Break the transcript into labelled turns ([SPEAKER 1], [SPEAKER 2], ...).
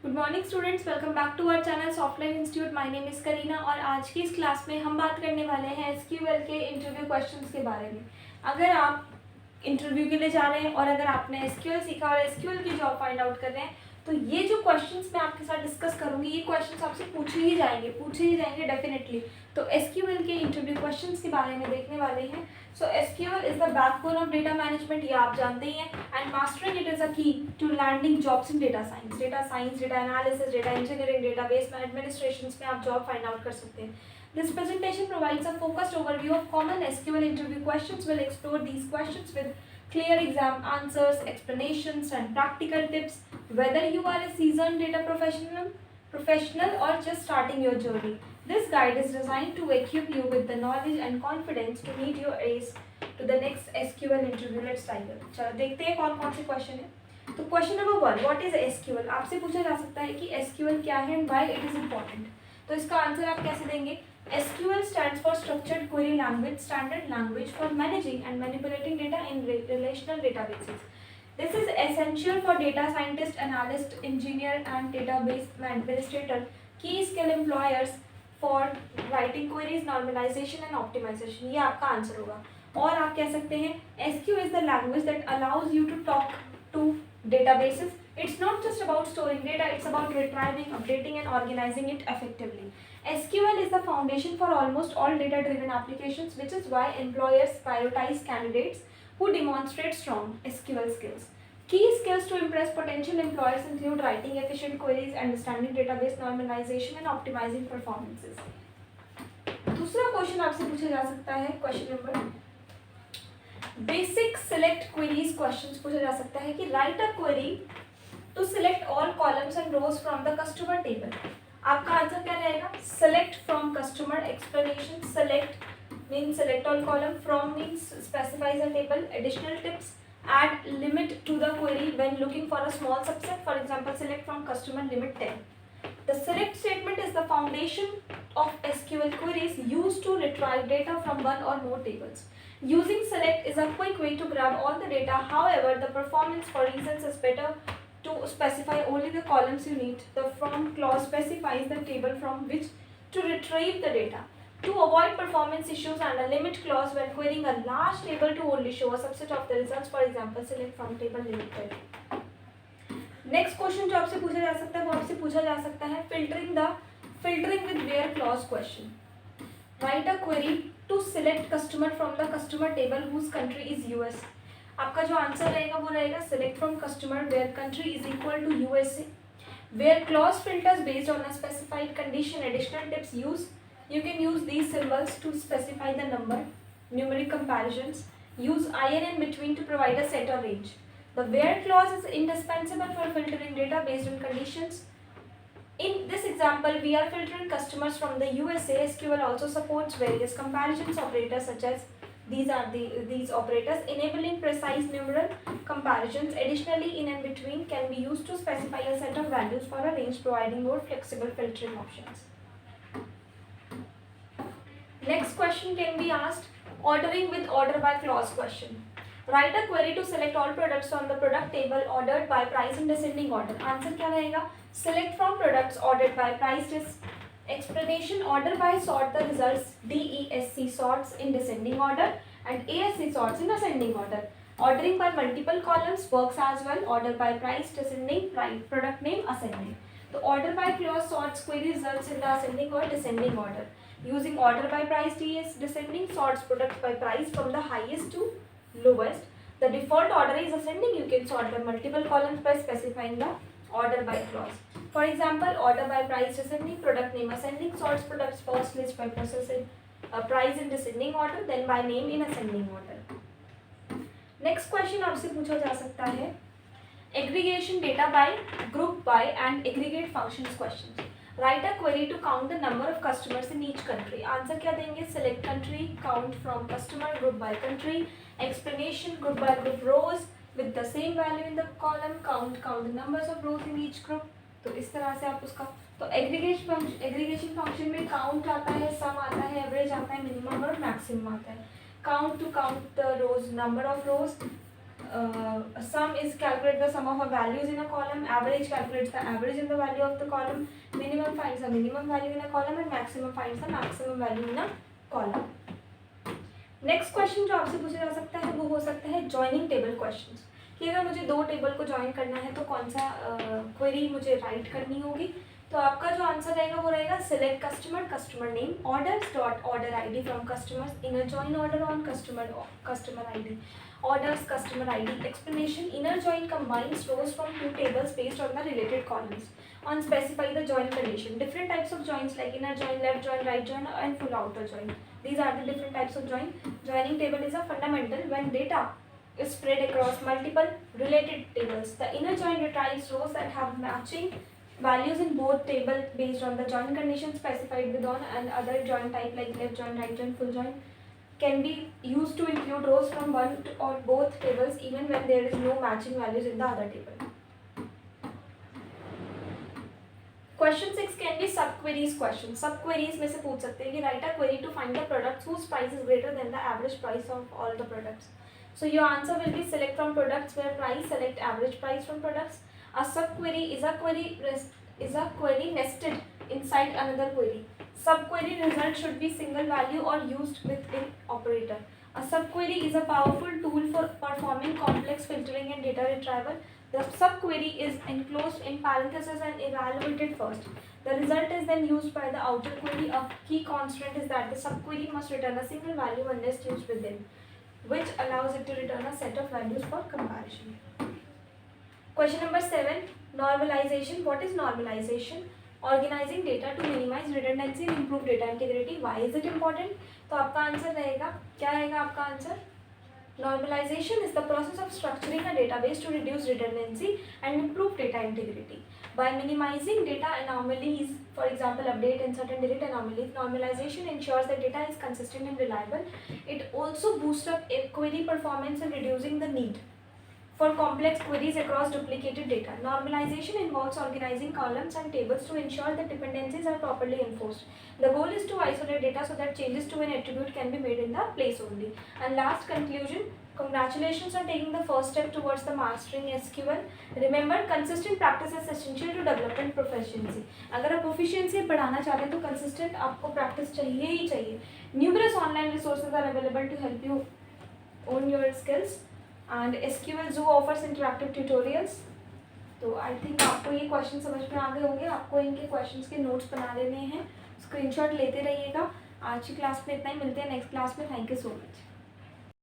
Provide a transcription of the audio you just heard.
[SPEAKER 1] Good morning students, welcome back to our channel Softline institute. My name is Kareena और आज की इस class में हम बात करने वाले हैं एसक्यूएल के इंटरव्यू क्वेश्चंस के बारे में। अगर आप इंटरव्यू के लिए जा रहे हैं और अगर आपने एसक्यूएल सीखा और एसक्यूएल की जॉब फाइंड आउट कर रहे हैं तो ये जो क्वेश्चंस मैं आपके साथ डिस्कस करूंगी ये क्वेश्चंस आपसे पूछे ही जाएंगे डेफिनेटली। तो एसक्यूएल के इंटरव्यू क्वेश्चंस के बारे में देखने वाले हैं। So SQL is the backbone of data management, ये आप जानते ही हैं, and mastering it is a key to landing jobs in data science, data analysis, data engineering, database administration में आप जॉब फाइंड आउट कर सकते हैं। This presentation provides a focused overview of common SQL interview questions. We'll explore these questions with clear exam answers, explanations, and practical tips. Whether you are a seasoned data professional or just starting your journey, this guide is designed to equip you with the knowledge and confidence to meet your ace to the next SQL interview. Let's dive in. चलो देखते हैं कौन कौन से question है। तो question number 1, what is SQL? आपसे पूछा जा सकता है कि SQL क्या है and why it is important. तो इसका आंसर आप कैसे देंगे? SQL stands for Structured Query Language, standard language for managing and manipulating data in relational databases. This is essential for data scientist, analyst, engineer, and database administrator. Key skill employers for writing queries, normalization, and optimization. ये आपका answer होगा। और आप कह सकते हैं SQL is the language that allows you to talk to databases. It's not just about storing data; it's about retrieving, updating, and organizing it effectively. SQL is the foundation for almost all data-driven applications, which is why employers prioritize candidates who demonstrate strong SQL skills. Key skills to impress potential employers include writing efficient queries, understanding database normalization, and optimizing performances. दूसरा question आपसे पूछा जा सकता है, question number basic select queries question पूछा जा सकता है कि write a query to select all columns and rows from the customer table. आपका आंसर क्या रहेगा? Select from customer, explanation, select means select all column, from means specifies a table, additional tips, add limit to the query when looking for a small subset, for example select from customer limit 10. The select statement is the foundation of SQL queries used to retrieve data from one or more tables. Using select is a quick way to grab all the data. However, the performance for reasons is better to specify only the columns you need. The from clause specifies the table from which to retrieve the data. To avoid performance issues, and a limit clause when querying a large table to only show a subset of the results, for example select from table limit 10. Next question जो आपसे पूछा जा सकता है वो आपसे पूछा जा सकता है filtering with where clause question. Write a query to select customer from the customer table whose country is US. आपका जो आंसर रहेगा वो रहेगा select from customer where country is equal to USA. Where clause filters based on a specified condition, additional tips use you can use these symbols to specify the number, numeric comparisons, use IN in between to provide a set or range. The where clause is indispensable for filtering data based on conditions. In this example, we are filtering customers from the USA. SQL also supports various comparisons operators such as these operators enabling precise numeral comparisons. Additionally, in and between can be used to specify a set of values for a range, providing more flexible filtering options. Next question can be asked, ordering with order by clause question. Write a query to select all products on the product table ordered by price in descending order. Answer क्या रहेगा? Select from products ordered by price. Explanation, order by sort the results. DESC sorts in descending order and ASC sorts in ascending order. Ordering by multiple columns works as well. Order by price descending, product name ascending. So order by clause sorts query results in the ascending or descending order. Using order by price DS descending sorts products by price from the highest to lowest. The default order is ascending. You can sort by multiple columns by specifying the order by clause. For example, order by price descending, product name ascending, sorts products first list by processing price in descending order, then by name in ascending order. Next question आपसे पूछा जा सकता है aggregation data by, group by and aggregate functions questions. Write a query to count the number of customers in each country. Answer क्या देंगे? Select country, count from customer, group by country, explanation, group by group rows with the same value in the column, count the numbers of rows in each group. तो इस तरह से आप उसका तो aggregation function में काउंट आता है, सम आता है, एवरेज आता है, मिनिमम और मैक्सिमम आता है. Count to count the rows, number of rows, sum is calculate the sum of a values in a column, average calculates the average in the value of the column, minimum finds the minimum value in a column and maximum finds the maximum value in a column. Next question जो आपसे पूछा जा सकता है वो हो सकता है जॉइनिंग टेबल क्वेश्चंस, कि अगर मुझे दो टेबल को ज्वाइन करना है तो कौन सा क्वेरी मुझे राइट करनी होगी। तो आपका जो आंसर रहेगा वो रहेगा select customer, customer name, orders dot order ID from customers, inner join order on customer ID, orders customer ID, explanation, inner join combines rows from two tables based on the related columns, on specify the join condition, different types of joins like inner join, left join, right join and full outer join. These are the different types of join. Joining table is a fundamental when data is spread across multiple related tables. The inner join retrieves rows that have matching values in both table based on the join condition specified with on, and other join type like left join, right join, full join can be used to include rows from one or both tables even when there is no matching values in the other table. Question 6 can be subqueries question. Subqueries में से पूछ सकते हैं कि write a query to find the products whose price is greater than the average price of all the products. So your answer will be select from products where price, select average price from products. A subquery is a query nested inside another query. Subquery result should be single value or used with an operator. A subquery is a powerful tool for performing complex filtering and data retrieval. The subquery is enclosed in parentheses and evaluated first. The result is then used by the outer query. A key constraint is that the subquery must return a single value unless used within, which allows it to return a set of values for comparison. Question number 7, normalization. What is normalization? Organizing data to minimize redundancy and improve data integrity. Why is it important? तो आपका answer रहेगा, क्या रहेगा आपका answer? Normalization is the process of structuring a database to reduce redundancy and improve data integrity. By minimizing data anomalies, for example, update, insert and delete anomalies, normalization ensures that data is consistent and reliable. It also boosts up query performance and reducing the need for complex queries across duplicated data. Normalization involves organizing columns and tables to ensure that dependencies are properly enforced. The goal is to isolate data so that changes to an attribute can be made in the place only. And last conclusion, congratulations on taking the first step towards the mastering SQL. Remember, consistent practice is essential to development proficiency. अगर आप proficiency बढ़ाना चाहते हैं तो consistent आपको practice चाहिए ही चाहिए. Numerous online resources are available to help you own your skills. And SQL Zoo offers interactive tutorials. तो आई थिंक आपको ये क्वेश्चन समझ में आ गए होंगे. आपको इनके क्वेश्चंस के नोट्स बना लेने हैं, स्क्रीनशॉट लेते रहिएगा. आज की क्लास में इतना ही, मिलते हैं नेक्स्ट क्लास में. Thank you so much.